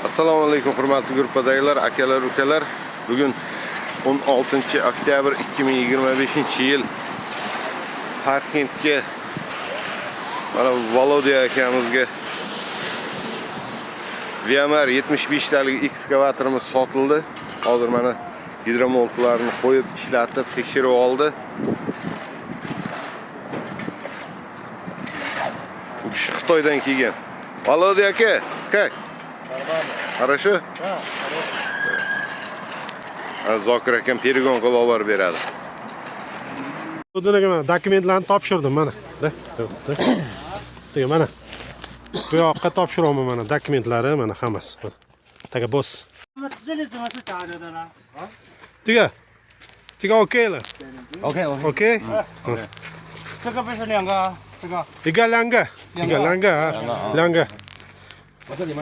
Assalomu alaykum hurmatli guruhdagılar, akalar, ukalar. Bugun 16 oktyabr 2025-yil. Parkentga mana Volodya akamizga VMR 75 talik ekskavatorimiz sotildi. Hozir mana gidromolkalarni qo'yib ishlatib tekshirib oldi. Bu kishi Xitoydan kelgan. Volodya aka, как? Хорошо? Да, хорошо. Zokir akam perigon qilib olib beradi. Bunaqa mana dokumentlarni topshirdim mana. Mana. Bu yoqqa topshiraman mana dokumentlari mana hammasi. Mana. Taga boss. Tiga. Tiga OK了。OK。OK。这个不是两个啊，这个。一个两个。两个。两个。我这里面。